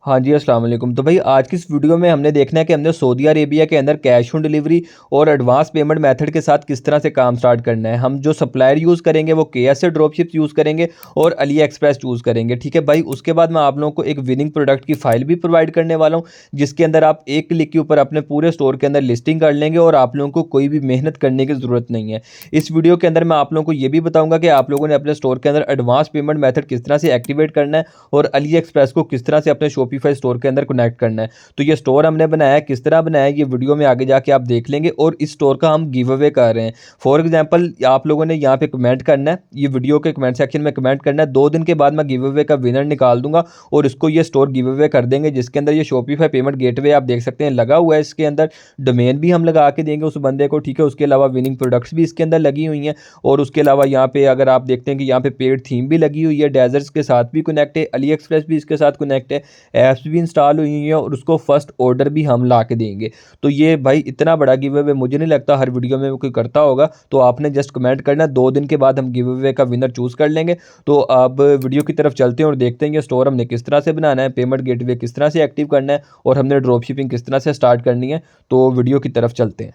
हाँ जी, अस्सलाम वालेकुम। तो भाई आज की इस वीडियो में हमने देखना है कि हमने सऊदी अरेबिया के अंदर कैश ऑन डिलीवरी और एडवांस पेमेंट मेथड के साथ किस तरह से काम स्टार्ट करना है। हम जो सप्लायर यूज़ करेंगे वो केएसए ड्रॉपशिप यूज़ करेंगे और अली एक्सप्रेस चूज़ करेंगे, ठीक है भाई। उसके बाद मैं आप लोगों को एक विनिंग प्रोडक्ट की फाइल भी प्रोवाइड करने वाला हूँ, जिसके अंदर आप एक क्लिक के ऊपर अपने पूरे स्टोर के अंदर लिस्टिंग कर लेंगे और आप लोगों को कोई भी मेहनत करने की ज़रूरत नहीं है। इस वीडियो के अंदर मैं आप लोगों को ये भी बताऊँगा कि आप लोगों ने अपने स्टोर के अंदर एडवांस पेमेंट मेथड किस तरह से एक्टिवेट करना है और अली एक्सप्रेस को किस तरह से अपने शॉपिफाई स्टोर के अंदर कनेक्ट करना है। तो ये स्टोर हमने बनाया है, किस तरह बनाया है ये वीडियो में आगे जाके आप देख लेंगे और इस स्टोर का हम गिव अवे कर रहे हैं। फॉर एग्जांपल आप लोगों ने यहाँ पे कमेंट करना है, ये वीडियो के कमेंट सेक्शन में कमेंट करना है। 2 दिन के बाद मैं गिव अवे का विनर निकाल दूंगा और इसको ये स्टोर गिव अवे कर देंगे, जिसके अंदर ये शॉपिफाई पेमेंट गेटवे आप देख सकते हैं लगा हुआ है। इसके अंदर डोमेन भी हम लगा के देंगे उस बंदे को, ठीक है। उसके अलावा विनिंग प्रोडक्ट्स भी इसके अंदर लगी हुई हैं और उसके अलावा यहाँ पे अगर आप देखते हैं कि यहाँ पे पेड थीम भी लगी हुई है, डेजर्ट्स के साथ भी कनेक्ट है, अली एक्सप्रेस भी इसके साथ कनेक्ट है, ऐप्स भी इंस्टॉल हुई हैं और उसको फर्स्ट ऑर्डर भी हम ला के देंगे। तो ये भाई इतना बड़ा गिव अवे मुझे नहीं लगता हर वीडियो में कोई करता होगा। तो आपने जस्ट कमेंट करना, 2 दिन के बाद हम गिव अवे का विनर चूज़ कर लेंगे। तो अब वीडियो की तरफ चलते हैं और देखते हैं कि स्टोर हमने किस तरह से बनाना है, पेमेंट गेटवे किस तरह से एक्टिव करना है और हमने ड्रॉप शिपिंग किस तरह से स्टार्ट करनी है। तो वीडियो की तरफ चलते हैं।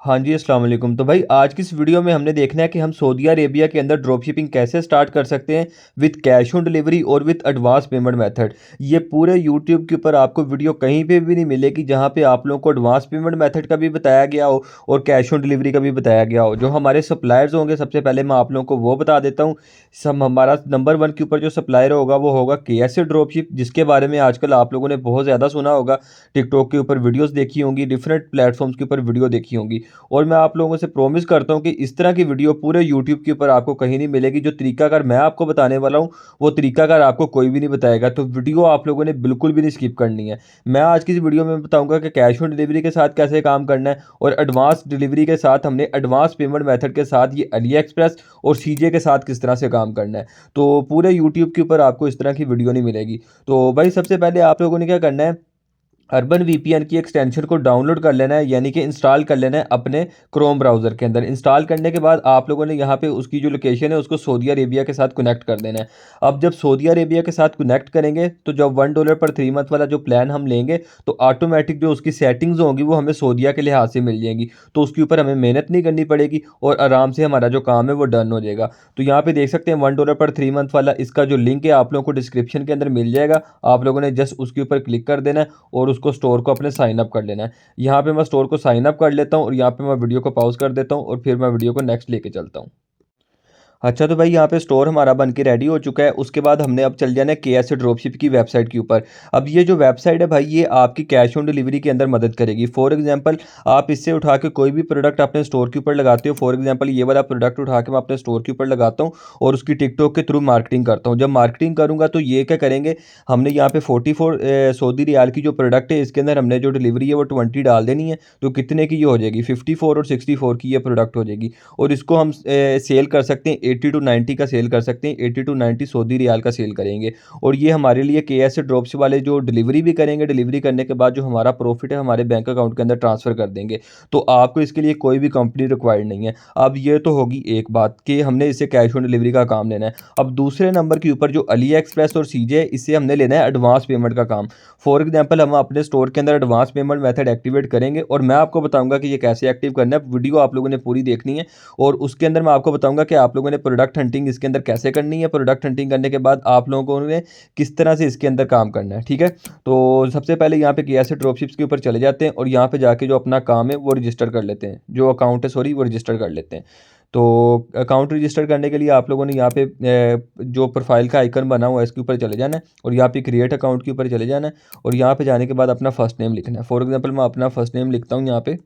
हाँ जी, अस्सलाम वालेकुम। तो भाई आज की इस वीडियो में हमने देखना है कि हम सऊदी अरेबिया के अंदर ड्रॉप शिपिंग कैसे स्टार्ट कर सकते हैं विद कैश ऑन डिलीवरी और विद एडवांस पेमेंट मेथड। ये पूरे यूट्यूब के ऊपर आपको वीडियो कहीं पे भी नहीं मिलेगी जहाँ पे आप लोगों को एडवांस पेमेंट मेथड का भी बताया गया हो और कैश ऑन डिलीवरी का भी बताया गया हो। जो हमारे सप्लायर्स होंगे, सबसे पहले मैं आप लोगों को वो बता देता हूँ। सब हमारा नंबर 1 के ऊपर जो सप्लायर होगा वो होगा केएसए ड्रॉप शिप, जिसके बारे में आजकल आप लोगों ने बहुत ज़्यादा सुना होगा। टिकटॉक के ऊपर वीडियोज़ देखी होंगी, डिफरेंट प्लेटफॉर्म्स के ऊपर वीडियो देखी होंगी। और मैं आप लोगों से प्रॉमिस करता हूँ कि इस तरह की वीडियो पूरे यूट्यूब के ऊपर आपको कहीं नहीं मिलेगी। जो तरीकाकार मैं आपको बताने वाला हूँ वो तरीकाकार आपको कोई भी नहीं बताएगा। तो वीडियो आप लोगों ने बिल्कुल भी नहीं स्किप करनी है। मैं आज की इस वीडियो में बताऊंगा कि कैश ऑन डिलीवरी के साथ कैसे काम करना है और एडवांस डिलीवरी के साथ हमने एडवांस पेमेंट मेथड के साथ ये अली एक्सप्रेस और सीजे के साथ किस तरह से काम करना है। तो पूरे यूट्यूब के ऊपर आपको इस तरह की वीडियो नहीं मिलेगी। तो भाई सबसे पहले आप लोगों ने क्या करना है, अर्बन वीपीएन की एक्सटेंशन को डाउनलोड कर लेना है, यानी कि इंस्टॉल कर लेना है अपने क्रोम ब्राउज़र के अंदर। इंस्टॉल करने के बाद आप लोगों ने यहाँ पे उसकी जो लोकेशन है उसको सऊदी अरेबिया के साथ कनेक्ट कर देना है। अब जब सऊदी अरेबिया के साथ कनेक्ट करेंगे तो जब $1 पर 3 मंथ वाला जो प्लान हम लेंगे तो ऑटोमेटिक जो उसकी सेटिंग्स होंगी वो हमें सऊदीया के लिहाज से मिल जाएंगी। तो उसके ऊपर हमें मेहनत नहीं करनी पड़ेगी और आराम से हमारा जो काम है वो डन हो जाएगा। तो यहाँ पे देख सकते हैं $1 पर 3 मंथ वाला, इसका जो लिंक है आप लोगों को डिस्क्रिप्शन के अंदर मिल जाएगा। आप लोगों ने जस्ट उसके ऊपर क्लिक कर देना है और उसको स्टोर को अपने साइन अप कर लेना है। यहाँ पे मैं स्टोर को साइन अप कर लेता हूँ और यहाँ पे मैं वीडियो को पॉज कर देता हूँ और फिर मैं वीडियो को नेक्स्ट लेके चलता हूँ। अच्छा, तो भाई यहाँ पे स्टोर हमारा बन के रेडी हो चुका है। उसके बाद हमने अब चल जाना है केएसए ड्रॉपशिप की वेबसाइट के ऊपर। अब ये जो वेबसाइट है भाई ये आपकी कैश ऑन डिलीवरी के अंदर मदद करेगी। फॉर एग्जांपल आप इससे उठा के कोई भी प्रोडक्ट अपने स्टोर के ऊपर लगाते हो। फॉर एग्जांपल ये वाला प्रोडक्ट उठा के मैं अपने स्टोर के ऊपर लगाता हूँ और उसकी टिकटॉक के थ्रू मार्केटिंग करता हूँ। जब मार्केटिंग करूँगा तो ये क्या करेंगे, हमने यहाँ पे 44 सऊदी रियाल की जो प्रोडक्ट है इसके अंदर हमने जो डिलीवरी है वो 20 डाल देनी है। तो कितने की ये हो जाएगी, 54 और 64 की ये प्रोडक्ट हो जाएगी। और इसको हम सेल कर सकते हैं 80 टू 90 का सेल कर सकते हैं। 80 टू 90 सऊदी रियाल का सेल करेंगे और ये हमारे लिए केएसए ड्रॉप्स वाले जो डिलीवरी भी करेंगे, डिलीवरी करने के बाद जो हमारा प्रॉफिट है हमारे बैंक अकाउंट के अंदर ट्रांसफ़र कर देंगे। तो आपको इसके लिए कोई भी कंपनी रिक्वायर्ड नहीं है। अब ये तो होगी एक बात कि हमने इसे कैश ऑन डिलीवरी का काम लेना है। अब दूसरे नंबर के ऊपर जो अली एक्सप्रेस और सीजे, इससे हमने लेना है एडवांस पेमेंट का काम। फॉर एग्जाम्पल हम अपने स्टोर के अंदर एडवांस पेमेंट मेथड एक्टिवेट करेंगे और मैं आपको बताऊंगा कि ये कैसे एक्टिव करना है। वीडियो आप लोगों ने पूरी देखनी है और उसके अंदर मैं आपको बताऊंगा कि आप लोगों ने प्रोडक्ट हंटिंग इसके अंदर कैसे करनी है। प्रोडक्ट हंटिंग करने के बाद आप लोगों ने किस तरह से इसके अंदर काम करना है, ठीक है। तो सबसे पहले यहाँ पे केएसए ड्रॉपशिप्स के ऊपर चले जाते हैं और यहाँ पे जाके जो अपना काम है वो रजिस्टर कर लेते हैं, जो अकाउंट है सॉरी वो रजिस्टर कर लेते हैं। तो अकाउंट रजिस्टर करने के लिए आप लोगों ने यहाँ पे जो प्रोफाइल का आइकन बना हुआ है इसके ऊपर चले जाना है और यहाँ पे क्रिएट अकाउंट के ऊपर चले जाना है और यहाँ पे जाने के बाद अपना फर्स्ट नेम लिखना है। फॉर एग्जांपल मैं अपना फर्स्ट नेम लिखता हूँ यहाँ पे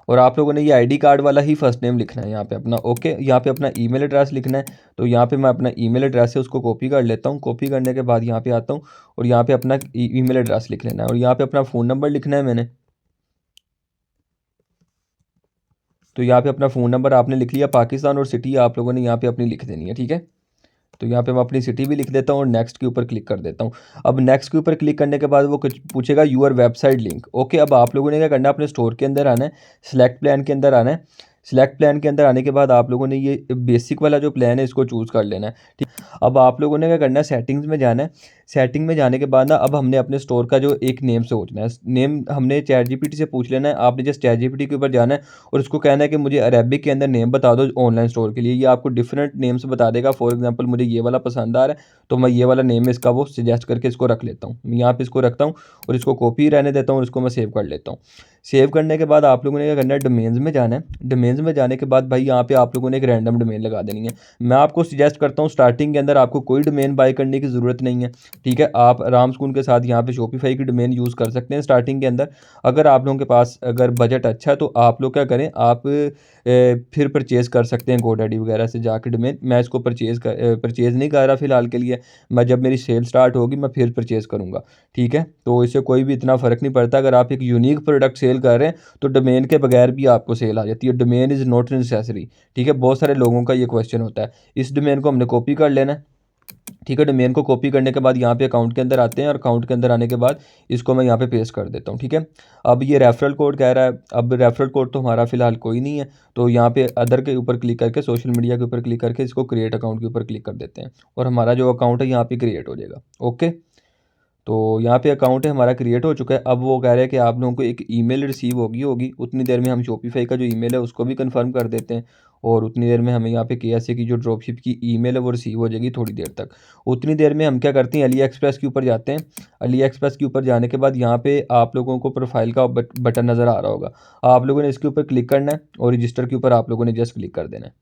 और आप लोगों ने ये आईडी कार्ड वाला ही फर्स्ट नेम लिखना है यहाँ पे अपना। ओके, यहाँ पे अपना ईमेल एड्रेस लिखना है। तो यहाँ पे मैं अपना ईमेल एड्रेस है उसको कॉपी कर लेता हूँ। कॉपी करने के बाद यहाँ पे आता हूँ और यहाँ पे अपना ईमेल एड्रेस लिख लेना है और यहाँ पे अपना फ़ोन नंबर लिखना है मैंने। तो यहाँ पे अपना फ़ोन नंबर आपने लिख लिया। पाकिस्तान और सिटी आप लोगों ने यहाँ पे अपनी लिख देनी है, ठीक है। तो यहाँ पे मैं अपनी सिटी भी लिख देता हूँ और नेक्स्ट के ऊपर क्लिक कर देता हूँ। अब नेक्स्ट के ऊपर क्लिक करने के बाद वो कुछ पूछेगा यूअर वेबसाइट लिंक। ओके, अब आप लोगों ने क्या करना है, अपने स्टोर के अंदर आना है, सिलेक्ट प्लान के अंदर आना है। सिलेक्ट प्लान के अंदर आने के बाद आप लोगों ने ये बेसिक वाला जो प्लान है इसको चूज़ कर लेना है, ठीक। अब आप लोगों ने क्या करना है, सेटिंग्स में जाना है। सेटिंग में जाने के बाद ना अब हमने अपने स्टोर का जो एक नेम सोचना है, नेम हमने चैट जीपीटी से पूछ लेना है। आपने जस्ट चैट जीपीटी के ऊपर जाना है और उसको कहना है कि मुझे अरेबिक के अंदर नेम बता दो ऑनलाइन स्टोर के लिए। ये आपको डिफरेंट नेम्स बता देगा। फॉर एग्जांपल मुझे ये वाला पसंद आ रहा है तो मैं ये वाला नेम इसका वो सजेस्ट करके इसको रख लेता हूँ। मैं यहाँ पे इसको रखता हूँ और इसको कॉपी रहने देता हूँ और इसको मैं सेव कर लेता हूँ। सेव करने के बाद आप लोगों ने क्या करना है, डोमेन्स में जाना है। डोमेन्स में जाने के बाद भाई यहाँ पे आप लोगों ने एक रैंडम डोमेन लगा देनी है। मैं आपको सजेस्ट करता हूँ स्टार्टिंग के अंदर आपको कोई डोमेन बाय करने की ज़रूरत नहीं है, ठीक है। आप आराम सुकून के साथ यहाँ पे शॉपिफाई की डोमेन यूज़ कर सकते हैं स्टार्टिंग के अंदर। अगर आप लोगों के पास अगर बजट अच्छा है तो आप लोग क्या करें, आप फिर परचेज़ कर सकते हैं गोडैडी वगैरह से जाके डोमेन। मैं इसको परचेज़ नहीं कर रहा फ़िलहाल के लिए। मैं जब मेरी सेल स्टार्ट होगी मैं फिर परचेज़ करूँगा, ठीक है। तो इससे कोई भी इतना फ़र्क नहीं पड़ता। अगर आप एक यूनिक प्रोडक्ट सेल कर रहे हैं तो डोमेन के बगैर भी आपको सेल आ जाती है। डोमेन इज़ नॉट नेसेसरी, ठीक है। बहुत सारे लोगों का ये क्वेश्चन होता है। इस डोमेन को हमने कॉपी कर लेना है, ठीक है। डोमेन को कॉपी करने के बाद यहाँ पे अकाउंट के अंदर आते हैं और अकाउंट के अंदर आने के बाद इसको मैं यहाँ पे पेस्ट कर देता हूँ, ठीक है। अब ये रेफरल कोड कह रहा है। अब रेफरल कोड तो हमारा फिलहाल कोई नहीं है, तो यहाँ पे अदर के ऊपर क्लिक करके सोशल मीडिया के ऊपर क्लिक करके इसको क्रिएट अकाउंट के ऊपर क्लिक कर देते हैं और हमारा जो अकाउंट है यहाँ पे क्रिएट हो जाएगा। ओके, तो यहाँ पे अकाउंट है हमारा क्रिएट हो चुका है। अब वो कह रहे हैं कि आप लोगों को एक ईमेल रिसीव होगी उतनी देर में हम शॉपिफाई का जो ईमेल है उसको भी कंफर्म कर देते हैं और उतनी देर में हमें यहाँ पे केएसए की जो ड्रॉपशिप की ईमेल है वो रिसीव हो जाएगी थोड़ी देर तक। उतनी देर में हम क्या करते हैं, अली एक्सप्रेस के ऊपर जाते हैं। अली एक्सप्रेस के ऊपर जाने के बाद यहाँ पे आप लोगों को प्रोफाइल का बटन नज़र आ रहा होगा। आप लोगों ने इसके ऊपर क्लिक करना है और रजिस्टर के ऊपर आप लोगों ने जस्ट क्लिक कर देना है।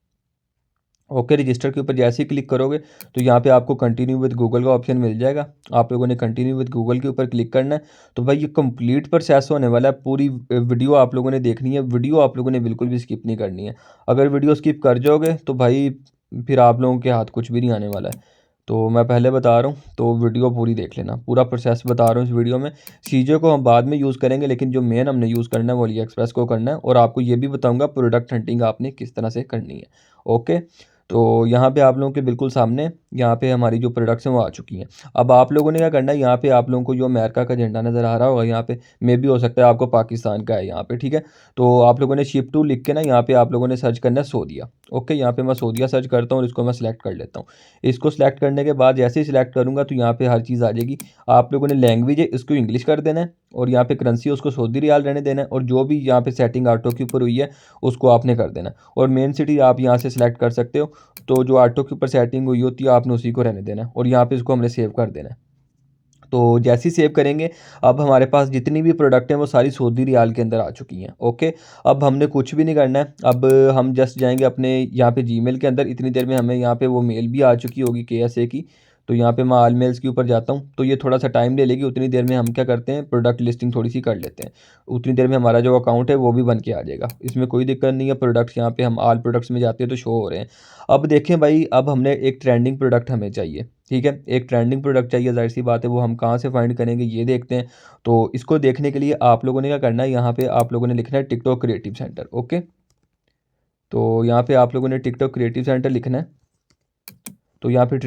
ओके, रजिस्टर के ऊपर जैसे ही क्लिक करोगे तो यहाँ पे आपको कंटिन्यू विद गूगल का ऑप्शन मिल जाएगा। आप लोगों ने कंटिन्यू विद गूगल के ऊपर क्लिक करना है। तो भाई ये कंप्लीट प्रोसेस होने वाला है। पूरी वीडियो आप लोगों ने देखनी है। वीडियो आप लोगों ने बिल्कुल भी स्किप नहीं करनी है। अगर वीडियो स्किप कर जाओगे तो भाई फिर आप लोगों के हाथ कुछ भी नहीं आने वाला है। तो मैं पहले बता रहा हूँ तो वीडियो पूरी देख लेना। पूरा प्रोसेस बता रहा हूँ इस वीडियो में। चीज़ों को हम बाद में यूज़ करेंगे लेकिन जो मेन हमने यूज़ करना है वो अली एक्सप्रेस को करना है और आपको ये भी बताऊँगा प्रोडक्ट हंटिंग आपने किस तरह से करनी है। ओके, तो यहाँ पे आप लोगों के बिल्कुल सामने यहाँ पे हमारी जो प्रोडक्ट्स हैं वो आ चुकी हैं। अब आप लोगों ने क्या करना है, यहाँ पे आप लोगों को जो अमेरिका का झंडा नज़र आ रहा होगा यहाँ पे, मे भी हो सकता है आपको पाकिस्तान का है यहाँ पे, ठीक है। तो आप लोगों ने शिप टू लिख के ना यहाँ पे आप लोगों ने सर्च करना है सऊदीया। ओके, यहाँ पे मैं सऊदीया सर्च करता हूँ और इसको मैं सिलेक्ट कर लेता हूँ। इसको सिलेक्ट करने के बाद जैसे ही सिलेक्ट करूँगा तो यहाँ पे हर चीज़ आ जाएगी। आप लोगों ने लैंग्वेज है इसको इंग्लिश कर देना है और यहाँ पे करेंसी है उसको सऊदी रियाल रहने देना है और जो भी यहाँ पे सेटिंग ऑटो के ऊपर हुई है उसको आपने कर देना है। और मेन सिटी आप यहाँ से सिलेक्ट कर सकते हो। तो जो ऑटो के ऊपर सेटिंग हुई होती है आपने उसी को रहने देना है और यहाँ पे इसको हमने सेव कर देना है। तो जैसे ही सेव करेंगे अब हमारे पास जितनी भी प्रोडक्ट हैं वो सारी सऊदी रियाल के अंदर आ चुकी हैं। ओके, अब हमने कुछ भी नहीं करना है। अब हम जस्ट जाएंगे अपने यहाँ पे जीमेल के अंदर। इतनी देर में हमें यहाँ पे वो मेल भी आ चुकी होगी केएसए की। तो यहाँ पे मैं ऑल मेल्स के ऊपर जाता हूँ तो ये थोड़ा सा टाइम ले लेगी। उतनी देर में हम क्या करते हैं, प्रोडक्ट लिस्टिंग थोड़ी सी कर लेते हैं। उतनी देर में हमारा जो अकाउंट है वो भी बन के आ जाएगा। इसमें कोई दिक्कत नहीं है। प्रोडक्ट्स यहाँ पे हम ऑल प्रोडक्ट्स में जाते हैं तो शो हो रहे हैं। अब देखें भाई, अब हमने एक ट्रेंडिंग प्रोडक्ट हमें चाहिए, ठीक है। एक ट्रेंडिंग प्रोडक्ट चाहिए, जाहिर सी बात है। वो हम कहाँ से फाइंड करेंगे ये देखते हैं। तो इसको देखने के लिए आप लोगों ने क्या करना है, यहाँ पे आप लोगों ने लिखना है टिकटॉक क्रिएटिव सेंटर। ओके, तो यहाँ पे आप लोगों ने टिकटॉक क्रिएटिव सेंटर लिखना है। तो यहाँ पे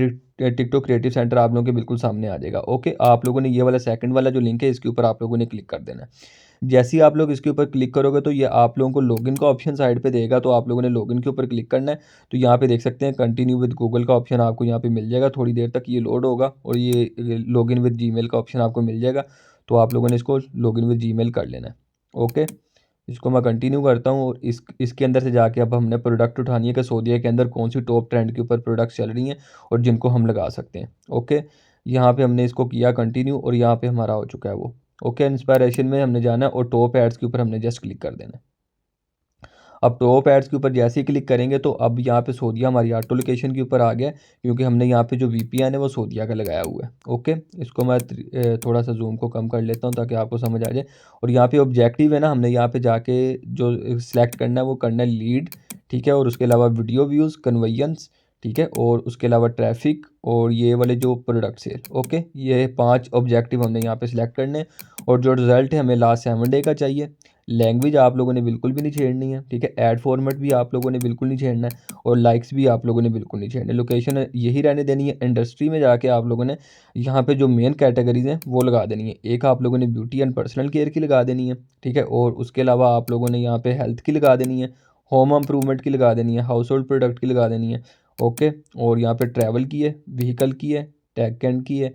टिकटॉक क्रिएटिव सेंटर आप लोगों के बिल्कुल सामने आ जाएगा। ओके, आप लोगों ने ये वाला सेकंड वाला जो लिंक है इसके ऊपर आप लोगों ने क्लिक कर देना है। जैसे ही आप लोग इसके ऊपर क्लिक करोगे तो ये आप लोगों को लॉगिन का ऑप्शन साइड पे देगा। तो आप लोगों ने लॉगिन के ऊपर क्लिक करना है। तो यहाँ पे देख सकते हैं कंटिन्यू विद गूगल का ऑप्शन आपको यहाँ पे मिल जाएगा। थोड़ी देर तक ये लोड होगा और ये लॉगिन विद जीमेल का ऑप्शन आपको मिल जाएगा। तो आप लोगों ने इसको लॉगिन विद जीमेल कर लेना है। ओके, इसको मैं कंटिन्यू करता हूँ और इसके अंदर से जाके अब हमने प्रोडक्ट उठानी है कि सऊदीया के अंदर कौन सी टॉप ट्रेंड के ऊपर प्रोडक्ट्स चल रही हैं और जिनको हम लगा सकते हैं। ओके, यहाँ पे हमने इसको किया कंटिन्यू और यहाँ पे हमारा हो चुका है वो। ओके, इंस्पायरेशन में हमने जाना है और टॉप एड्स के ऊपर हमने जस्ट क्लिक कर देना है। अब टॉप एड्स के ऊपर जैसे ही क्लिक करेंगे तो अब यहाँ पे सऊदीया हमारी ऑटो लोकेशन के ऊपर आ गया क्योंकि हमने यहाँ पे जो वीपीएन है वो सऊदीया का लगाया हुआ है। ओके, इसको मैं थोड़ा सा जूम को कम कर लेता हूँ ताकि आपको समझ आ जाए। और यहाँ पे ऑब्जेक्टिव है ना, हमने यहाँ पे जाके जो सिलेक्ट करना है वो करना है लीड, ठीक है। और उसके अलावा वीडियो व्यूज़, कन्वीनियंस, ठीक है। और उसके अलावा ट्रैफिक और ये वाले जो प्रोडक्ट सेल। ओके, ये 5 ऑब्जेक्टिव हमने यहाँ पे सिलेक्ट करने हैं और जो रिज़ल्ट है हमें लास्ट 7 डे का चाहिए। लैंग्वेज आप लोगों ने बिल्कुल भी नहीं छेड़नी है, ठीक है। ऐड फॉर्मेट भी आप लोगों ने बिल्कुल नहीं छेड़ना है और लाइक्स भी आप लोगों ने बिल्कुल नहीं छेड़ने। लोकेशन यही रहने देनी है। इंडस्ट्री में जाके आप लोगों ने यहाँ पे जो मेन कैटेगरीज हैं वो लगा देनी है। एक आप लोगों ने ब्यूटी एंड पर्सनल केयर की लगा देनी है, ठीक है। और उसके अलावा आप लोगों ने यहाँ पे हेल्थ की लगा देनी है, होम इम्प्रूवमेंट की लगा देनी है, हाउस होल्ड प्रोडक्ट की लगा देनी है। ओके, और यहाँ पे ट्रैवल की है, व्हीकल की है, टेक एंड की है,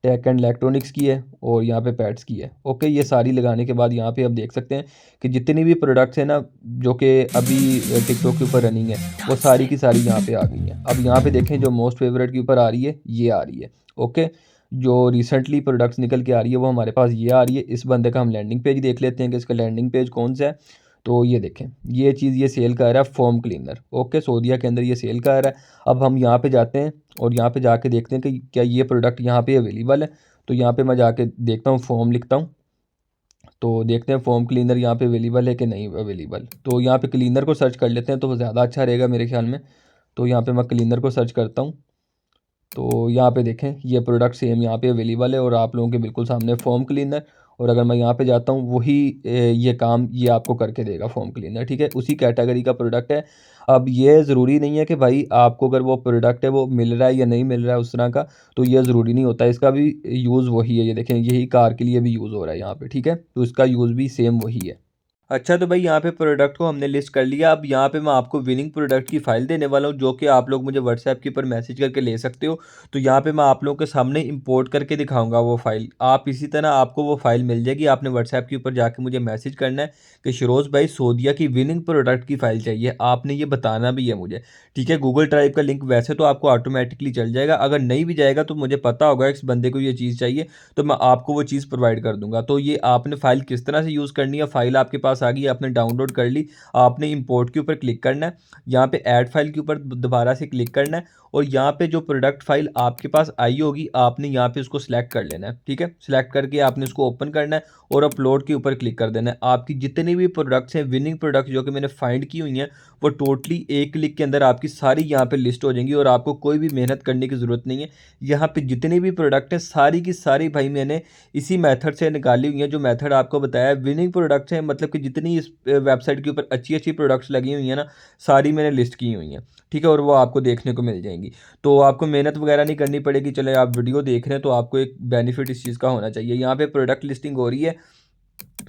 टेक एंड इलेक्ट्रॉनिक्स की है और यहाँ पे पैड्स की है। ओके, ये सारी लगाने के बाद यहाँ पे आप देख सकते हैं कि जितनी भी प्रोडक्ट्स हैं ना जो कि अभी टिकटॉक के ऊपर रनिंग है वो सारी की सारी यहाँ पे आ गई हैं। अब यहाँ पे देखें जो मोस्ट फेवरेट के ऊपर आ रही है ये आ रही है। ओके, जो रिसेंटली प्रोडक्ट्स निकल के आ रही है वो हमारे पास ये आ रही है। इस बंदे का हम लैंडिंग पेज देख लेते हैं कि इसका लैंडिंग पेज कौन सा है। तो ये देखें, ये चीज़ ये सेल कर रहा है फोम क्लीनर। ओके, सऊदीया के अंदर ये सेल कर रहा है। अब हम यहाँ पे जाते हैं और यहाँ पे जाके देखते हैं कि क्या ये प्रोडक्ट यहाँ पे अवेलेबल है। तो यहाँ पे मैं जाके देखता हूँ, फॉर्म लिखता हूँ, तो देखते हैं फॉर्म क्लीनर यहाँ पे अवेलेबल है कि नहीं अवेलेबल। तो यहाँ पे क्लीनर को सर्च कर लेते हैं तो वो ज़्यादा अच्छा रहेगा मेरे ख्याल में। तो यहाँ पे मैं क्लीनर को सर्च करता हूँ। तो यहाँ पे देखें ये प्रोडक्ट सेम यहाँ पे अवेलेबल है और आप लोगों के बिल्कुल सामने फोम क्लीनर। और अगर मैं यहाँ पे जाता हूँ वही ये काम ये आपको करके देगा फोम क्लीनर। ठीक है, उसी कैटेगरी का प्रोडक्ट है। अब ये ज़रूरी नहीं है कि भाई आपको अगर वो प्रोडक्ट है वो मिल रहा है या नहीं मिल रहा है उस तरह का, तो ये ज़रूरी नहीं होता। इसका भी यूज़ वही है, ये देखें यही कार के लिए भी यूज़ हो रहा है यहाँ पे। ठीक है, तो इसका यूज़ भी सेम वही है। अच्छा, तो भाई यहाँ पे प्रोडक्ट को हमने लिस्ट कर लिया। अब यहाँ पे मैं आपको विनिंग प्रोडक्ट की फ़ाइल देने वाला हूँ जो कि आप लोग मुझे व्हाट्सएप के ऊपर मैसेज करके ले सकते हो। तो यहाँ पे मैं आप लोगों के सामने इंपोर्ट करके दिखाऊंगा वो फ़ाइल। आप इसी तरह आपको वो फ़ाइल मिल जाएगी। आपने व्हाट्सएप के ऊपर जाके मुझे मैसेज करना है कि शिरोज़ भाई सऊदीया की विनिंग प्रोडक्ट की फ़ाइल चाहिए। आपने ये बताना भी है मुझे। ठीक है, गूगल ड्राइव का लिंक वैसे तो आपको ऑटोमेटिकली चल जाएगा, अगर नहीं भी जाएगा तो मुझे पता होगा इस बंदे को ये चीज़ चाहिए, तो मैं आपको वो चीज़ प्रोवाइड कर दूंगा। तो ये आपने फ़ाइल किस तरह से यूज़ करनी है, फ़ाइल आपके पास आ गई, आपने डाउनलोड कर ली, आपने इंपोर्ट के ऊपर क्लिक करना है, यहाँ पे ऐड फाइल के ऊपर दोबारा से क्लिक करना है और यहाँ पे जो प्रोडक्ट फाइल आपके पास आई होगी आपने यहाँ पे उसको सिलेक्ट कर लेना है। ठीक है, सिलेक्ट करके आपने उसको ओपन करना है और अपलोड के ऊपर क्लिक कर देना है। आपकी जितनी भी प्रोडक्ट्स हैं विनिंग प्रोडक्ट जो कि मैंने फाइंड की हुई हैं वो टोटली एक क्लिक के अंदर आपकी सारी यहाँ पे लिस्ट हो जाएंगी और आपको कोई भी मेहनत करने की ज़रूरत नहीं है। यहाँ पे जितनी भी प्रोडक्ट हैं सारी की सारी भाई मैंने इसी मेथड से निकाली हुई हैं। जो मेथड आपको बताया है विनिंग प्रोडक्ट्स हैं, मतलब कि जितनी इस वेबसाइट के ऊपर अच्छी अच्छी प्रोडक्ट्स लगी हुई हैं ना सारी मैंने लिस्ट की हुई हैं। ठीक है, और वो आपको देखने को मिल जाएंगी। तो आपको मेहनत वगैरह नहीं करनी पड़ेगी। चले आप वीडियो देख रहे हैं तो आपको एक बेनिफिट इस चीज़ का होना चाहिए। यहाँ पे प्रोडक्ट लिस्टिंग हो रही है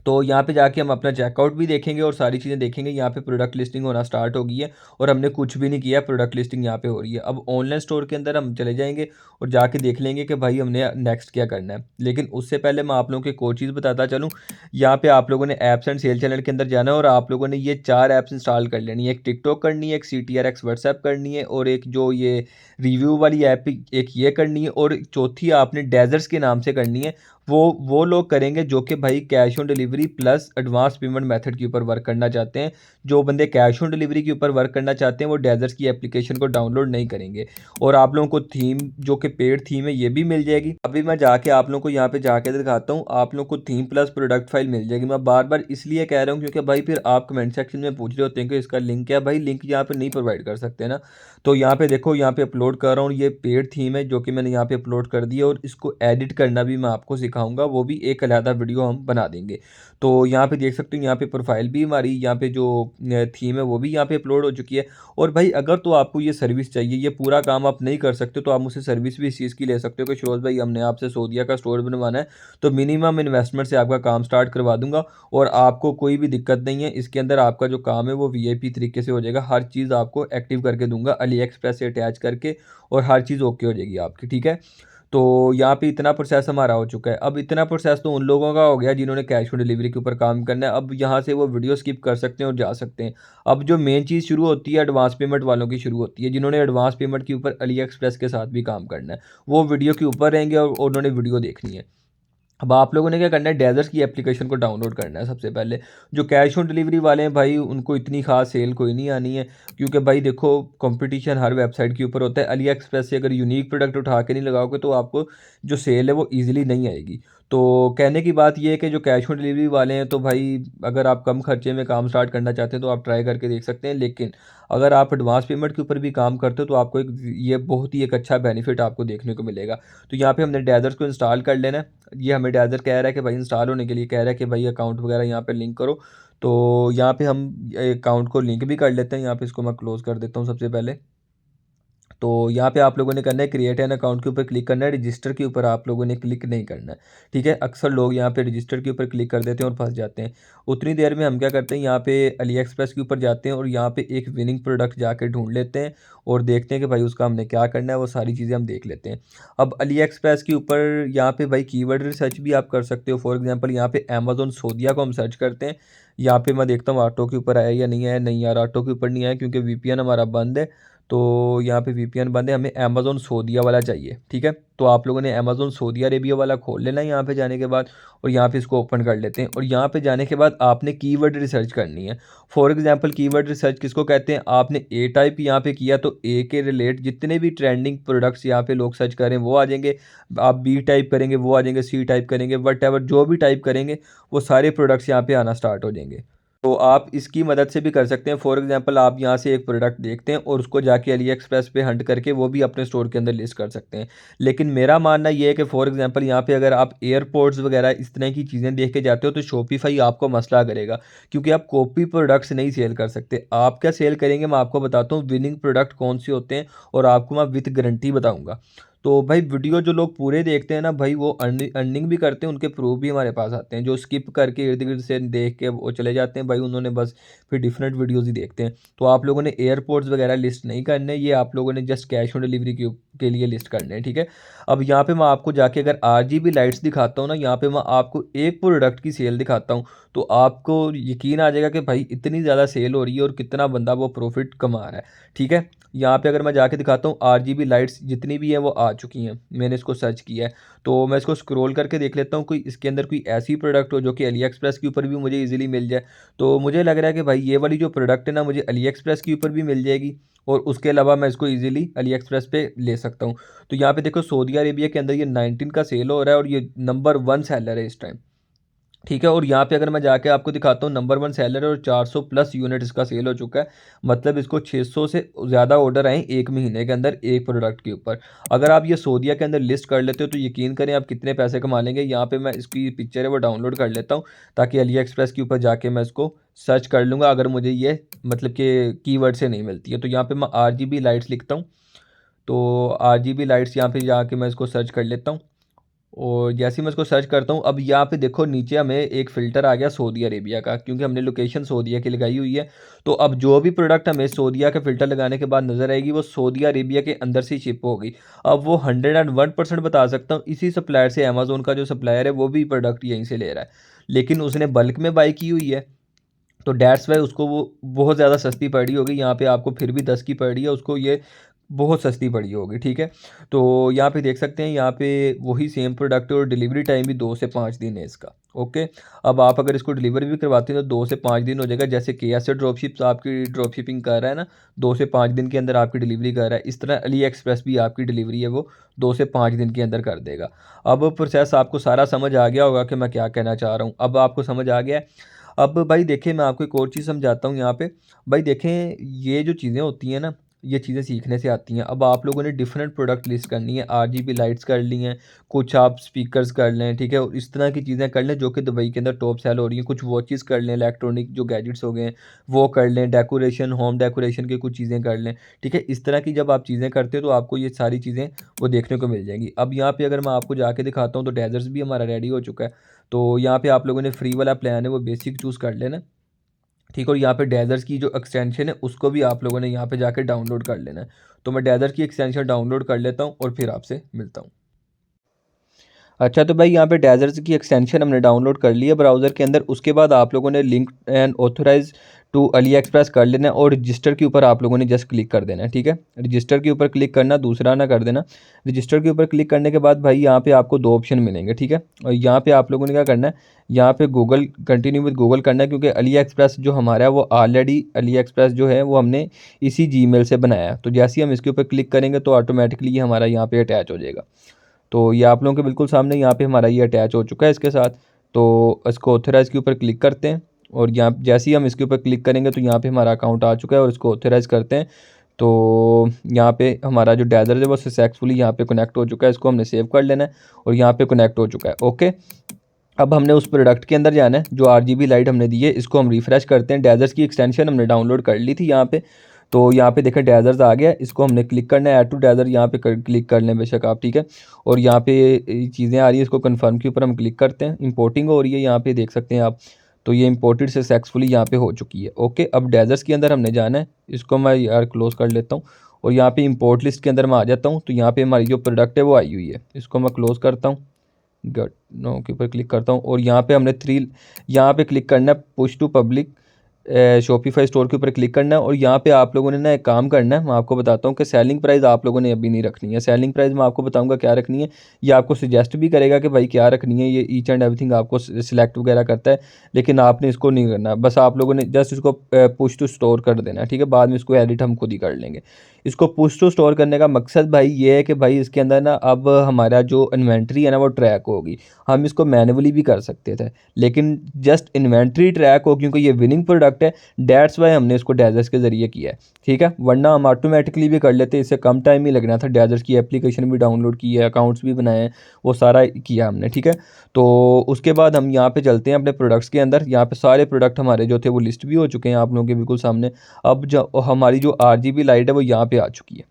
तो यहाँ पे जाके हम अपना चेकआउट भी देखेंगे और सारी चीज़ें देखेंगे। यहाँ पे प्रोडक्ट लिस्टिंग होना स्टार्ट हो गई है और हमने कुछ भी नहीं किया, प्रोडक्ट लिस्टिंग यहाँ पे हो रही है। अब ऑनलाइन स्टोर के अंदर हम चले जाएंगे और जाके देख लेंगे कि भाई हमने नेक्स्ट क्या करना है। लेकिन उससे पहले मैं आप लोगों को एक और चीज़ बताता चलूँ। यहाँ पे आप लोगों ने ऐप्स एंड सेल चैनल के अंदर जाना है और आप लोगों ने ये 4 ऐप्स इंस्टॉल कर लेनी है। एक टिकटॉक करनी है, एक CTRX व्हाट्सएप करनी है और एक जो ये रिव्यू वाली ऐप एक ये करनी है और चौथी आपने डेजर्ट्स के नाम से करनी है। वो लोग करेंगे जो कि भाई cash on delivery plus advance payment method के ऊपर वर्क करना चाहते हैं। जो बंदे कैश ऑन डिलीवरी के ऊपर वर्क करना चाहते हैं वो डेजर्ट्स की एप्लीकेशन को डाउनलोड नहीं करेंगे। और आप लोगों को थीम जो कि पेड थीम है ये भी मिल जाएगी। अभी मैं जाके आप लोगों को यहाँ पे जाके दिखाता हूँ। आप लोगों को थीम प्लस प्रोडक्ट फाइल मिल जाएगी। मैं बार बार इसलिए कह रहा हूँ क्योंकि भाई फिर आप कमेंट सेक्शन में पूछ रहे होते हैं कि इसका लिंक क्या है। भाई लिंक यहाँ पे नहीं प्रोवाइड कर सकते ना। तो यहाँ पे देखो, यहाँ पे अपलोड कर रहा हूँ, ये पेड थीम है जो कि मैंने यहाँ पे अपलोड कर दी है और इसको एडिट करना भी मैं आपको सिखाऊंगा, वो भी एक अलहदा वीडियो हम बना देंगे। तो यहाँ पे देख सकते हो यहाँ पे प्रोफाइल भी हमारी यहाँ पे जो थीम है वो भी यहाँ पे अपलोड हो चुकी है। और भाई अगर तो आपको ये सर्विस चाहिए, ये पूरा काम आप नहीं कर सकते तो आप मुझसे सर्विस भी इस चीज़ की ले सकते हो कि शिरोज़ भाई हमने आपसे सऊदीया का स्टोर बनवाना है तो मिनिमम इन्वेस्टमेंट से आपका काम स्टार्ट करवा दूंगा और आपको कोई भी दिक्कत नहीं है। इसके अंदर आपका जो काम है वो VIP तरीके से हो जाएगा। हर चीज़ आपको एक्टिव करके दूंगा अली एक्सप्रेस से अटैच करके और हर चीज़ ओके हो जाएगी आपकी। ठीक है, तो यहाँ पे इतना प्रोसेस हमारा हो चुका है। अब इतना प्रोसेस तो उन लोगों का हो गया जिन्होंने कैश ऑन डिलीवरी के ऊपर काम करना है। अब यहाँ से वो वीडियो स्किप कर सकते हैं और जा सकते हैं। अब जो मेन चीज़ शुरू होती है एडवांस पेमेंट वालों की शुरू होती है, जिन्होंने एडवांस पेमेंट के ऊपर अली एक्सप्रेस के साथ भी काम करना है। वो वीडियो के ऊपर रहेंगे और उन्होंने वीडियो देखनी है। अब आप लोगों ने क्या करना है, डेजर्ट की एप्लीकेशन को डाउनलोड करना है सबसे पहले। जो कैश ऑन डिलीवरी वाले हैं भाई उनको इतनी खास सेल कोई नहीं आनी है क्योंकि भाई देखो कंपटीशन हर वेबसाइट के ऊपर होता है। अली एक्सप्रेस से अगर यूनिक प्रोडक्ट उठा के नहीं लगाओगे तो आपको जो सेल है वो ईजिली नहीं आएगी। तो कहने की बात ये है कि जो कैश ऑन डिलीवरी वाले हैं तो भाई अगर आप कम खर्चे में काम स्टार्ट करना चाहते हैं तो आप ट्राई करके देख सकते हैं। लेकिन अगर आप एडवांस पेमेंट के ऊपर भी काम करते हो तो आपको एक ये बहुत ही एक अच्छा बेनिफिट आपको देखने को मिलेगा। तो यहाँ पे हमने डेजर्ट को इंस्टॉल कर लेना है। ये हमें डेजर्ट कह रहा है कि भाई इंस्टॉल होने के लिए कह रहा है कि भाई अकाउंट वगैरह यहाँ पे लिंक करो। तो यहाँ पे हम अकाउंट को लिंक भी कर लेते हैं। यहाँ पे इसको मैं क्लोज़ कर देता हूँ सबसे पहले। तो यहाँ पे आप लोगों ने करना है क्रिएट एन अकाउंट के ऊपर क्लिक करना है, रजिस्टर के ऊपर आप लोगों ने क्लिक नहीं करना है, ठीक है। अक्सर लोग यहाँ पे रजिस्टर के ऊपर क्लिक कर देते हैं और फंस जाते हैं। उतनी देर में हम क्या करते हैं, यहाँ पे अली एक्सप्रेस के ऊपर जाते हैं और यहाँ पे एक विनिंग प्रोडक्ट जाके ढूंढ लेते हैं और देखते हैं कि भाई उसका हमने क्या करना है, वो सारी चीज़ें हम देख लेते हैं। अब अली एक्सप्रेस के ऊपर यहाँ पे भाई कीवर्ड रिसर्च भी आप कर सकते हो। फॉर एग्जांपल यहाँ पे अमेजोन सोदिया को हम सर्च करते हैं। यहाँ पे मैं देखता हूँ ऑटो के ऊपर आया या नहीं आया। नहीं यार, ऑटो के ऊपर नहीं आया क्योंकि वीपीएन हमारा बंद है। तो यहाँ पे वीपीएन बंद है, हमें अमेजोन सऊदीया वाला चाहिए, ठीक है। तो आप लोगों ने अमेजोन सऊदी अरेबिया वाला खोल लेना है यहाँ पे जाने के बाद, और यहाँ पे इसको ओपन कर लेते हैं। और यहाँ पे जाने के बाद आपने कीवर्ड रिसर्च करनी है। फॉर एग्जांपल कीवर्ड रिसर्च किसको कहते हैं, आपने ए टाइप यहाँ पे किया तो ए के रिलेट जितने भी ट्रेंडिंग प्रोडक्ट्स यहाँ पे लोग सर्च करें वो आ जाएंगे। आप बी टाइप करेंगे वो आ जाएंगे, सी टाइप करेंगे, वट एवर जो भी टाइप करेंगे वो सारे प्रोडक्ट्स यहाँ पे आना स्टार्ट हो जाएंगे। तो आप इसकी मदद से भी कर सकते हैं। फॉर एग्जांपल आप यहाँ से एक प्रोडक्ट देखते हैं और उसको जाके अली एक्सप्रेस पे हंट करके वो भी अपने स्टोर के अंदर लिस्ट कर सकते हैं। लेकिन मेरा मानना ये है कि फॉर एग्जांपल यहाँ पे अगर आप एयरपोर्ट्स वगैरह इस तरह की चीज़ें देख के जाते हो तो शॉपिफाई आपको मसला करेगा, क्योंकि आप कॉपी प्रोडक्ट्स नहीं सेल कर सकते। आप क्या सेल करेंगे मैं आपको बताता हूँ, विनिंग प्रोडक्ट कौन से होते हैं और आपको मैं विथ गारंटी बताऊँगा। तो भाई वीडियो जो लोग पूरे देखते हैं ना भाई, वो अर्निंग भी करते हैं, उनके प्रूफ भी हमारे पास आते हैं। जो स्किप करके इर्द गिर्द से देख के वो चले जाते हैं भाई, उन्होंने बस फिर डिफरेंट वीडियोज़ ही देखते हैं। तो आप लोगों ने एयरपोर्ट्स वगैरह लिस्ट नहीं करने, ये आप लोगों ने जस्ट कैश ऑन डिलीवरी के लिए लिस्ट करने हैं, ठीक है। अब यहाँ पे मैं आपको जाके अगर RGB लाइट्स दिखाता हूँ ना, यहाँ पे मैं आपको एक प्रोडक्ट की सेल दिखाता हूँ तो आपको यकीन आ जाएगा कि भाई इतनी ज़्यादा सेल हो रही है और कितना बंदा वो प्रॉफिट कमा रहा है, ठीक है। यहाँ पे अगर मैं जाके दिखाता हूँ, RGB लाइट्स जितनी भी हैं वो आ चुकी हैं, मैंने इसको सर्च किया है। तो मैं इसको स्क्रॉल करके देख लेता हूँ कोई इसके अंदर कोई ऐसी प्रोडक्ट हो जो कि अली एक्सप्रेस के ऊपर भी मुझे इजीली मिल जाए। तो मुझे लग रहा है कि भाई ये वाली जो प्रोडक्ट है ना, मुझे अली एक्सप्रेस के ऊपर भी मिल जाएगी और उसके अलावा मैं इसको इजीली अली एक्सप्रेस पे ले सकता हूँ। तो यहाँ पे देखो सऊदी अरेबिया के अंदर ये 19 का सेल हो रहा है और ये नंबर 1 सेलर है इस टाइम, ठीक है। और यहाँ पे अगर मैं जाके आपको दिखाता हूँ, नंबर 1 सेलर है और 400 प्लस यूनिट इसका सेल हो चुका है। मतलब इसको 600 से ज़्यादा ऑर्डर आए एक महीने के अंदर एक प्रोडक्ट के ऊपर। अगर आप ये सऊदीया के अंदर लिस्ट कर लेते हो तो यकीन करें आप कितने पैसे कमा लेंगे। यहाँ पे मैं इसकी पिक्चर है वो डाउनलोड कर लेता हूँ ताकि अली एक्सप्रेस के ऊपर जाके मैं इसको सर्च कर लूँगा अगर मुझे ये मतलब कि कीवर्ड से नहीं मिलती है। तो यहाँ पर मैं RGB लाइट्स लिखता हूँ, तो RGB लाइट्स यहाँ पर जाके मैं इसको सर्च कर लेता हूँ। और जैसे ही मैं इसको सर्च करता हूँ, अब यहाँ पे देखो नीचे हमें एक फ़िल्टर आ गया सऊदी अरेबिया का, क्योंकि हमने लोकेशन सऊदीया की लगाई हुई है। तो अब जो भी प्रोडक्ट हमें सऊदीया का फ़िल्टर लगाने के बाद नज़र आएगी वो सऊदी अरेबिया के अंदर से शिप होगी। अब वो 101% बता सकता हूँ, इसी सप्लायर से अमेज़ोन का जो सप्लायर है वो भी प्रोडक्ट यहीं से ले रहा है, लेकिन उसने बल्क में बाई की हुई है। तो डैट्स वाई उसको वो बहुत ज़्यादा सस्ती पड़ी होगी। यहाँ पे आपको फिर भी 10 की पड़ रही है, उसको ये बहुत सस्ती पड़ी होगी, ठीक है। तो यहाँ पे देख सकते हैं, यहाँ पे वही सेम प्रोडक्ट है और डिलीवरी टाइम भी 2 से 5 दिन है इसका, ओके। अब आप अगर इसको डिलीवरी भी करवाते हैं तो 2 से 5 दिन हो जाएगा। जैसे KSA ड्रॉपशिप्स आपकी ड्रॉप शिपिंग कर रहा है ना, 2 से 5 दिन के अंदर आपकी डिलीवरी कर रहा है, इस तरह अली एक्सप्रेस भी आपकी डिलीवरी है वो 2 से 5 दिन के अंदर कर देगा। अब प्रोसेस आपको सारा समझ आ गया होगा कि मैं क्या कहना चाह रहा हूँ। अब आपको समझ आ गया है। अब भाई देखिए मैं आपको एक और चीज़ समझाता हूँ यहाँ पे। भाई देखें, ये जो चीज़ें होती हैं ना, ये चीज़ें सीखने से आती हैं। अब आप लोगों ने डिफरेंट प्रोडक्ट लिस्ट करनी है, RGB लाइट्स कर ली हैं, कुछ आप स्पीकर्स कर लें, ठीक है, और इस तरह की चीज़ें कर लें जो कि दुबई के अंदर टॉप सेल हो रही हैं। कुछ वॉचेस कर लें, इलेक्ट्रॉनिक जो गैजेट्स हो गए हैं वो कर लें, डेकोरेशन होम डेकोरेशन की कुछ चीज़ें कर लें, ठीक है। इस तरह की जब आप चीज़ें करते हो तो आपको ये सारी चीज़ें वो देखने को मिल जाएंगी। अब यहाँ पे अगर मैं आपको जाके दिखाता हूँ तो डेजर्ट्स भी हमारा रेडी हो चुका है। तो यहाँ पे आप लोगों ने फ्री वाला प्लान है वो बेसिक चूज़ कर लेना, ठीक है। और यहाँ पे डेजर्ट्स की जो एक्सटेंशन है उसको भी आप लोगों ने यहाँ पे जाके डाउनलोड कर लेना है। तो मैं डेजर्ट की एक्सटेंशन डाउनलोड कर लेता हूँ और फिर आपसे मिलता हूँ। अच्छा, तो भाई यहाँ पे डेजर्ट्स की एक्सटेंशन हमने डाउनलोड कर ली है ब्राउज़र के अंदर। उसके बाद आप लोगों ने link and authorise to AliExpress कर लेना है और रजिस्टर के ऊपर आप लोगों ने जस्ट क्लिक कर देना है, ठीक है। रजिस्टर के ऊपर क्लिक करना, दूसरा ना कर देना। रजिस्टर के ऊपर क्लिक करने के बाद भाई यहाँ पे आपको 2 ऑप्शन मिलेंगे, ठीक है। और यहाँ पे आप लोगों ने क्या करना है, यहाँ पे गूगल कंटिन्यू विद गूगल करना है, क्योंकि अली एक्सप्रेस जो हमारा है वो ऑलरेडी अली एक्सप्रेस जो है वो हमने इसी जीमेल से बनाया है। तो जैसे ही हम इसके ऊपर क्लिक करेंगे तो ऑटोमेटिकली ये हमारा यहाँ पे अटैच हो जाएगा। तो ये आप लोगों के बिल्कुल सामने यहाँ पे हमारा ये अटैच हो चुका है इसके साथ। तो इसको ऑथराइज़ के ऊपर क्लिक करते हैं और यहाँ जैसे ही हम इसके ऊपर क्लिक करेंगे तो यहाँ पे हमारा अकाउंट आ चुका है और इसको ऑथराइज़ करते हैं। तो यहाँ पे हमारा जो डेजर्ट है वो सक्सेसफुली यहाँ पे कनेक्ट हो चुका है। इसको हमने सेव कर लेना है और यहाँ पे कनेक्ट हो चुका है, ओके। अब हमने उस प्रोडक्ट के अंदर जाना है, जो RGB लाइट हमने दी है इसको हम रिफ़्रेश करते हैं। डेजर्ट्स की एक्सटेंशन हमने डाउनलोड कर ली थी यहाँ पे। तो यहाँ पे देखें डेजर्स आ गया, इसको हमने क्लिक करना है, ऐड टू डेजर यहाँ पे क्लिक कर लें बेशक आप, ठीक है। और यहाँ पे चीज़ें आ रही है, इसको कन्फर्म के ऊपर हम क्लिक करते हैं, इंपोर्टिंग हो रही है यहाँ पे देख सकते हैं आप। तो ये इंपोर्टेड सक्सेसफुली यहाँ पे हो चुकी है। ओके, अब डेजर्ट्स के अंदर हमने जाना है, इसको मैं यार क्लोज़ कर लेता हूँ और यहाँ पे इंपोर्ट लिस्ट के अंदर मैं आ जाता हूँ। तो यहाँ पे हमारी जो प्रोडक्ट है वो आई हुई है, इसको मैं क्लोज़ करता हूँ, गट नो के ऊपर क्लिक करता हूँ और यहाँ पे हमने यहाँ पे क्लिक करना है, push to public Shopify store के ऊपर क्लिक करना है। और यहाँ पे आप लोगों ने ना एक काम करना है, मैं आपको बताता हूँ कि सेलिंग प्राइस आप लोगों ने अभी नहीं रखनी है। सेलिंग प्राइस मैं आपको बताऊँगा क्या रखनी है, ये आपको सजेस्ट भी करेगा कि भाई क्या रखनी है, ये ईच एंड एवरीथिंग आपको सिलेक्ट वगैरह करता है, लेकिन आपने इसको नहीं करना। बस आप लोगों ने जस्ट इसको पुश टू स्टोर कर देना है, ठीक है। बाद में इसको एडिट हम खुद ही कर लेंगे। इसको पुश टू स्टोर करने का मकसद भाई ये है कि भाई इसके अंदर ना अब हमारा जो इन्वेंट्री है ना वो ट्रैक होगी। हम इसको मैनुअली भी कर सकते थे, लेकिन जस्ट इन्वेंट्री ट्रैक हो, क्योंकि ये विनिंग प्रोडक्ट है, डेट्स वाई हमने इसको डेजर्स के ज़रिए किया है, ठीक है। वरना हम ऑटोमेटिकली भी कर लेते, इससे कम टाइम ही लगना था। डेजर्स की एप्लीकेशन भी डाउनलोड की है, अकाउंट्स भी बनाए हैं, वो सारा किया हमने, ठीक है। तो उसके बाद हम यहाँ पे चलते हैं अपने प्रोडक्ट्स के अंदर। यहाँ पे सारे प्रोडक्ट हमारे जो थे वो लिस्ट भी हो चुके हैं आप लोगों के बिल्कुल सामने। अब जो हमारी जो RGB लाइट है वो यहाँ पे आ चुकी है,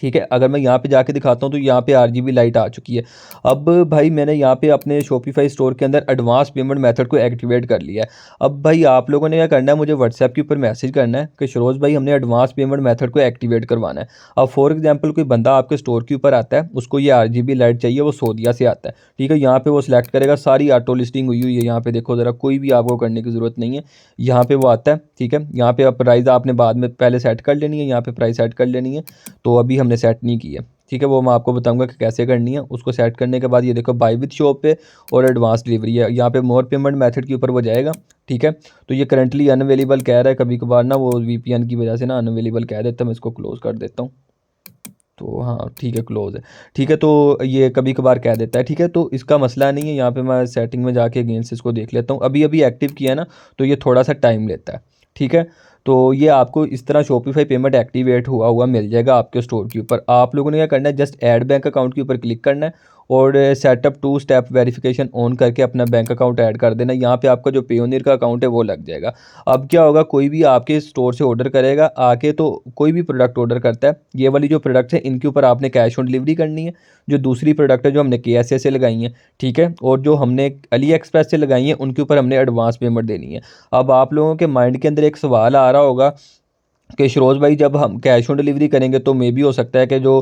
ठीक है। अगर मैं यहाँ पे जाके दिखाता हूँ तो यहाँ पे RGB लाइट आ चुकी है। अब भाई मैंने यहाँ पे अपने शॉपिफाई स्टोर के अंदर एडवांस पेमेंट मेथड को एक्टिवेट कर लिया है। अब भाई आप लोगों ने क्या करना है, मुझे व्हाट्सएप के ऊपर मैसेज करना है कि शरोज भाई हमने एडवांस पेमेंट मेथड को एक्टिवेट करवाना है। अब फॉर एग्जाम्पल कोई बंदा आपके स्टोर के ऊपर आता है, उसको ये RGB लाइट चाहिए, वो सऊदीया से आता है, ठीक है। यहाँ पर वो सिलेक्ट करेगा, सारी ऑटो लिस्टिंग हुई है, यहाँ पे देखो ज़रा, कोई भी आपको करने की ज़रूरत नहीं है, यहाँ पर वो आता है, ठीक है। यहाँ पर प्राइस आपने बाद में पहले सेट कर लेनी है, यहाँ पर प्राइस सेट कर लेनी है, तो अभी हमने सेट नहीं की है, ठीक है। वो मैं आपको बताऊंगा कि कैसे करनी है। उसको सेट करने के बाद ये देखो बाय विद शॉप पे और एडवांस डिलीवरी है, यहाँ पे मोर पेमेंट मेथड के ऊपर वो जाएगा, ठीक है। तो ये करंटली अनअवेलेबल कह रहा है, कभी कभार ना वो VPN की वजह से ना अनअवेलेबल कह देता है। मैं इसको क्लोज़ कर देता हूँ, तो हाँ ठीक है, क्लोज़ है, ठीक है। तो ये कभी कभार कह देता है, ठीक है। तो इसका मसला नहीं है, यहाँ पे मैं सेटिंग में जाके अगेन से इसको देख लेता हूँ। अभी अभी एक्टिव किया है ना, तो ये थोड़ा सा टाइम लेता है, ठीक है। तो ये आपको इस तरह शॉपिफाई पेमेंट एक्टिवेट हुआ हुआ मिल जाएगा आपके स्टोर के ऊपर। आप लोगों ने क्या करना है, जस्ट ऐड बैंक अकाउंट के ऊपर क्लिक करना है और सेटअप 2 स्टेप वेरिफिकेशन ऑन करके अपना बैंक अकाउंट ऐड कर देना। यहाँ पे आपका जो पेयोनियर का अकाउंट है वो लग जाएगा। अब क्या होगा, कोई भी आपके स्टोर से ऑर्डर करेगा आके, तो कोई भी प्रोडक्ट ऑर्डर करता है, ये वाली जो प्रोडक्ट्स है इनके ऊपर आपने कैश ऑन डिलीवरी करनी है। जो दूसरी प्रोडक्ट है जो हमने KSA से लगाई हैं, ठीक है, और जो हमने अली एक्सप्रेस से लगाई हैं, उनके ऊपर हमने एडवांस पेमेंट देनी है। अब आप लोगों के माइंड के अंदर एक सवाल आ रहा होगा कि शरोज़ भाई जब हम कैश ऑन डिलीवरी करेंगे तो मे भी हो सकता है कि जो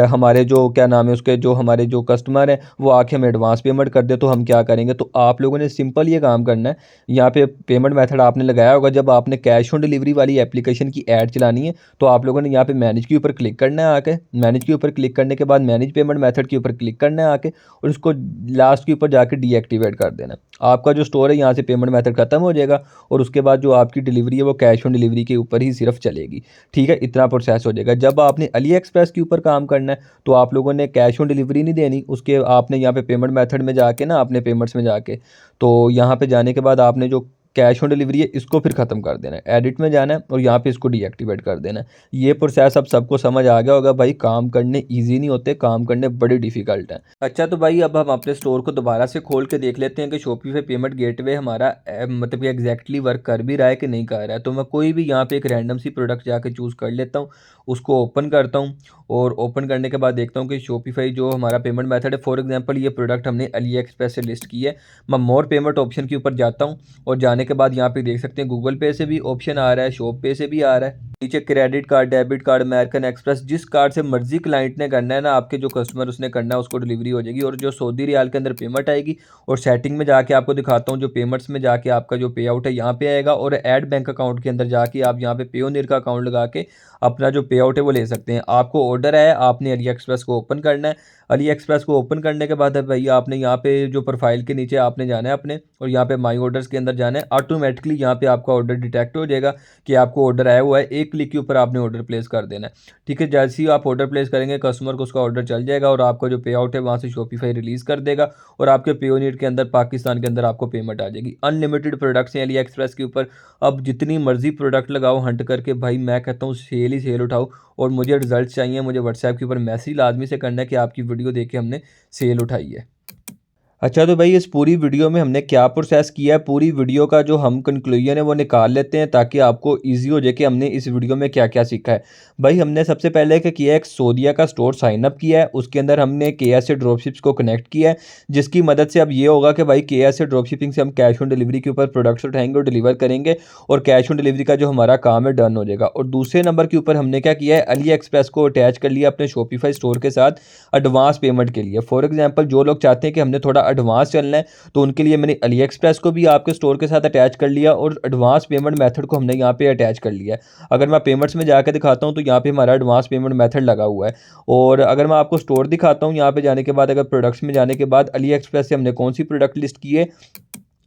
हमारे जो क्या नाम है उसके, जो हमारे जो कस्टमर हैं वो आके हमें एडवांस पेमेंट कर दे, तो हम क्या करेंगे। तो आप लोगों ने सिंपल ये काम करना है, यहाँ पे पेमेंट मेथड आपने लगाया होगा, जब आपने कैश ऑन डिलीवरी वाली एप्लीकेशन की ऐड चलानी है तो आप लोगों ने यहाँ पे मैनेज के ऊपर क्लिक करना है। आके मैनेज के ऊपर क्लिक करने के बाद मैनेज पेमेंट मेथड के ऊपर क्लिक करना है आके, और उसको लास्ट के ऊपर जाके डीएक्टिवेट कर देना। आपका जो स्टोर है यहाँ से पेमेंट मेथड खत्म हो जाएगा और उसके बाद जो आपकी डिलीवरी है वो कैश ऑन डिलीवरी के ऊपर ही सिर्फ चलेगी, ठीक है। इतना प्रोसेस हो जाएगा। जब आपने अली एक्सप्रेस के ऊपर काम करना है तो आप लोगों ने कैश ऑन डिलीवरी नहीं देनी, उसके आपने यहाँ पे पेमेंट मेथड में जाके ना, अपने पेमेंट्स में जाके, तो यहाँ पे जाने के बाद आपने जो कैश ऑन डिलीवरी है इसको फिर ख़त्म कर देना है, एडिट में जाना है और यहाँ पे इसको डीएक्टिवेट कर देना है। ये प्रोसेस अब सबको समझ आ गया होगा भाई, काम करने ईजी नहीं होते, काम करने बड़े डिफ़िकल्ट हैं। अच्छा तो भाई अब हम अपने स्टोर को दोबारा से खोल के देख लेते हैं कि शॉपिफाई पेमेंट गेटवे हमारा मतलब कि एग्जैक्टली वर्क कर भी रहा है कि नहीं कर रहा है। तो मैं कोई भी यहाँ पे एक रैंडम सी प्रोडक्ट जाके चूज़ कर लेता हूँ, उसको ओपन करता हूँ और ओपन करने के बाद देखता हूँ कि शॉपिफाई जो हमारा पेमेंट मेथड है, फॉर एग्जांपल ये प्रोडक्ट हमने अली एक्सप्रेस से लिस्ट की है। मैं मोर पेमेंट ऑप्शन के ऊपर जाता हूँ और जाने के बाद यहाँ पे देख सकते हैं गूगल पे से भी ऑप्शन आ रहा है, शॉप पे से भी आ रहा है, नीचे credit card, debit card, American express, जिस कार्ड से मर्जी क्लाइंट ने करना है ना, आपके जो कस्टमर उसने करना है उसको डिलीवरी हो जाएगी। और जो सऊदी रियाल के अंदर पेमेंट आएगी, और सेटिंग में जाके आपको दिखाता हूँ, जो पेमेंट्स में जाके आपका जो पे आउट है यहाँ पे आएगा, और ऐड बैंक अकाउंट के अंदर जाके आप यहाँ पे पेयोनियर का अकाउंट लगा के अपना जो पे आउट है वो ले सकते हैं। आपको ऑर्डर है, आपने अली एक्सप्रेस को ओपन करना है। अली एक्सप्रेस को ओपन करने के बाद है भाई आपने यहाँ पे जो प्रोफाइल के नीचे आपने जाना है अपने, और यहाँ पे माई ऑर्डर्स के अंदर जाना है। ऑटोमेटिकली यहाँ पे आपका ऑर्डर डिटेक्ट हो जाएगा कि आपको ऑर्डर आया हुआ है, एक क्लिक के ऊपर आपने ऑर्डर प्लेस कर देना है, ठीक है। जैसे ही आप ऑर्डर प्लेस करेंगे कस्टमर को उसका ऑर्डर चल जाएगा और आपका जो पे आउट है वहाँ से शॉपिफाई रिलीज़ कर देगा और आपके पेयोनियर के अंदर पाकिस्तान के अंदर आपको पेमेंट आ जाएगी। अनलिमिटेड प्रोडक्ट्स हैं अली एक्सप्रेस के ऊपर, अब जितनी मर्जी प्रोडक्ट लगाओ हंट करके, भाई मैं कहता हूँ सेल ही सेल उठाओ। और मुझे रिजल्ट चाहिए, मुझे व्हाट्सएप के ऊपर मैसेज लाजमी से करना है कि आपकी वीडियो देख के हमने सेल उठाई है। अच्छा तो भाई इस पूरी वीडियो में हमने क्या प्रोसेस किया है, पूरी वीडियो का जो हम कंक्लूजन है वो निकाल लेते हैं ताकि आपको इजी हो जाए कि हमने इस वीडियो में क्या क्या सीखा है। भाई हमने सबसे पहले क्या किया है, एक सोदिया का स्टोर साइन अप किया है, उसके अंदर हमने केएसए ड्रॉपशिप्स को कनेक्ट किया है, जिसकी मदद से अब ये होगा कि भाई केएसए ड्रॉपशिपिंग से हम कैश ऑन डिलीवरी के ऊपर प्रोडक्ट्स उठाएंगे और डिलीवर करेंगे और कैश ऑन डिलीवरी का जो हमारा काम है डन हो जाएगा। और दूसरे नंबर के ऊपर हमने क्या किया है, अली एक्सप्रेस को अटैच कर लिया अपने शॉपिफाई स्टोर के साथ एडवांस पेमेंट के लिए। फॉर एग्जांपल जो लोग चाहते हैं कि हमने थोड़ा एडवांस चलना है तो उनके लिए मैंने अली एक्सप्रेस को भी आपके स्टोर के साथ अटैच कर लिया और एडवांस पेमेंट मेथड को हमने यहाँ पे अटैच कर लिया है। अगर मैं पेमेंट्स में जाकर दिखाता हूँ तो यहाँ पे हमारा एडवांस पेमेंट मेथड लगा हुआ है। और अगर मैं आपको स्टोर दिखाता हूँ यहाँ पे जाने के बाद, अगर प्रोडक्ट्स में जाने के बाद अली एक्सप्रेस से हमने कौन सी प्रोडक्ट लिस्ट की है,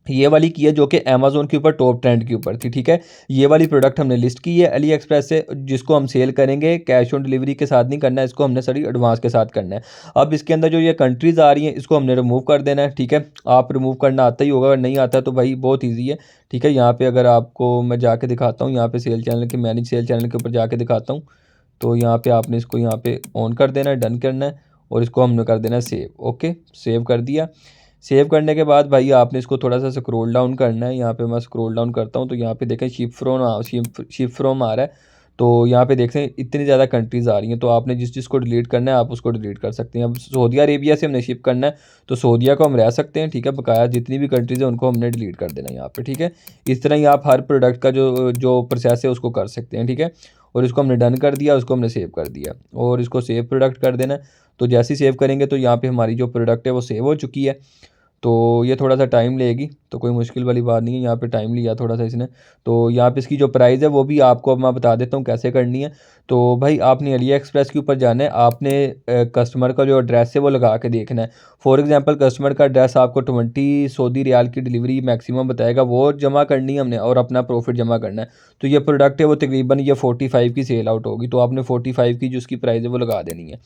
ये वाली की है जो कि अमेज़ोन के ऊपर टॉप ट्रेंड के ऊपर थी। ठीक है, ये वाली प्रोडक्ट हमने लिस्ट की है अली एक्सप्रेस से, जिसको हम सेल करेंगे कैश ऑन डिलीवरी के साथ नहीं करना है, इसको हमने सारी एडवांस के साथ करना है। अब इसके अंदर जो ये कंट्रीज़ आ रही हैं इसको हमने रिमूव कर देना है। ठीक है, आप रिमूव करना आता ही होगा, अगर नहीं आता तो भाई बहुत ईजी है। ठीक है, यहाँ पर अगर आपको मैं जाके दिखाता हूँ, यहाँ पर सेल चैनल के मैनेज सेल चैनल के ऊपर जाके दिखाता हूँ, तो यहाँ पर आपने इसको यहाँ पर ऑन कर देना है, डन करना है और इसको हमने कर देना है सेव। ओके, सेव कर दिया। सेव करने के बाद भाई आपने इसको थोड़ा सा स्क्रॉल डाउन करना है। यहाँ पे मैं स्क्रॉल डाउन करता हूँ तो यहाँ पे देखें शिप फ्रॉम आ रहा है। तो यहाँ पे देखें इतनी ज़्यादा कंट्रीज़ आ रही हैं, तो आपने जिस चीज़ को डिलीट करना है आप उसको डिलीट कर सकते हैं। अब सऊदी अरेबिया से हमने शिप करना है तो सऊदिया को हम रह सकते हैं। ठीक है, बकाया जितनी भी कंट्रीज़ हैं उनको हमने डिलीट कर देना है यहाँ पे। ठीक है, इस तरह ही आप हर प्रोडक्ट का जो जो प्रोसेस है उसको कर सकते हैं। ठीक है, और इसको हमने डन कर दिया, उसको हमने सेव कर दिया और इसको सेव प्रोडक्ट कर देना है। तो जैसे ही सेव करेंगे तो यहाँ पर हमारी जो प्रोडक्ट है वो सेव हो चुकी है। तो ये थोड़ा सा टाइम लेगी, तो कोई मुश्किल वाली बात नहीं है, यहाँ पे टाइम लिया थोड़ा सा इसने। तो यहाँ पे इसकी जो प्राइस है वो भी आपको अब मैं बता देता हूँ कैसे करनी है। तो भाई आपने अली एक्सप्रेस के ऊपर जाना है, आपने कस्टमर का जो एड्रेस है वो लगा के देखना है। फॉर एग्जांपल कस्टमर का एड्रेस आपको 20 सऊदी रियाल की डिलीवरी मैक्सिमम बताएगा, वो जमा करनी है हमने और अपना प्रॉफिट जमा करना है। तो ये प्रोडक्ट है वो तकरीबन ये 45 की सेल आउट होगी, तो आपने 45 की जो उसकी प्राइस है वो लगा देनी है।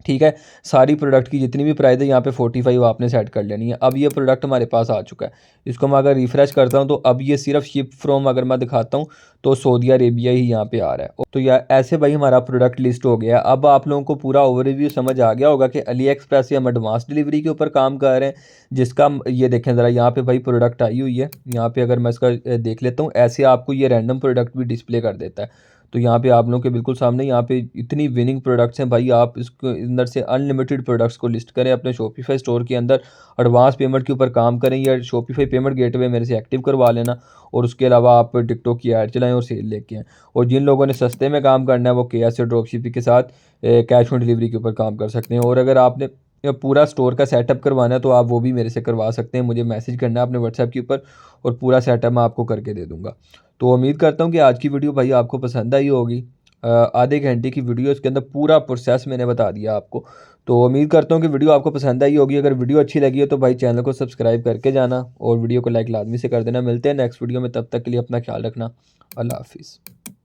ठीक है, सारी प्रोडक्ट की जितनी भी प्राइस है यहाँ पे 45 आपने सेट कर लेनी है। अब ये प्रोडक्ट हमारे पास आ चुका है, इसको मैं अगर रिफ़्रेश करता हूँ तो अब ये सिर्फ शिप फ्रॉम अगर मैं दिखाता हूँ तो सऊदी अरेबिया ही यहाँ पे आ रहा है। तो यार ऐसे भाई हमारा प्रोडक्ट लिस्ट हो गया। अब आप लोगों को पूरा ओवरव्यू समझ आ गया होगा कि अली एक्सप्रेस से हम एडवांस डिलीवरी के ऊपर काम कर रहे हैं, जिसका ये देखें ज़रा यहाँ पे भाई प्रोडक्ट आई हुई है। यहाँ पे अगर मैं इसका देख लेता हूँ, ऐसे आपको ये रैंडम प्रोडक्ट भी डिस्प्ले कर देता है। तो यहाँ पे आप लोगों के बिल्कुल सामने यहाँ पे इतनी विनिंग प्रोडक्ट्स हैं भाई, आप इसको अंदर से अनलिमिटेड प्रोडक्ट्स को लिस्ट करें अपने शॉपिफाई स्टोर के अंदर, एडवांस पेमेंट के ऊपर काम करें या शॉपिफाई पेमेंट गेटवे मेरे से एक्टिव करवा लेना। और उसके अलावा आप टिकटॉक की ऐड चलाएं और सेल लेके आएँ। और जिन लोगों ने सस्ते में काम करना है वो केएसए ड्रॉपशिपिंग के साथ कैश ऑन डिलीवरी के ऊपर काम कर सकते हैं। और अगर आपने पूरा स्टोर का सेटअप करवाना है तो आप वो भी मेरे से करवा सकते हैं, मुझे मैसेज करना है अपने व्हाट्सएप के ऊपर और पूरा सेटअप मैं आपको करके दे दूँगा। तो उम्मीद करता हूँ कि आज की वीडियो भाई आपको पसंद आई होगी। आधे घंटे की वीडियो, इसके अंदर पूरा प्रोसेस मैंने बता दिया आपको। तो उम्मीद करता हूँ कि वीडियो आपको पसंद आई होगी। अगर वीडियो अच्छी लगी हो तो भाई चैनल को सब्सक्राइब करके जाना और वीडियो को लाइक लाजमी से कर देना। मिलते हैं नेक्स्ट वीडियो में, तब तक के लिए अपना ख्याल रखना। अल्लाह हाफिज़।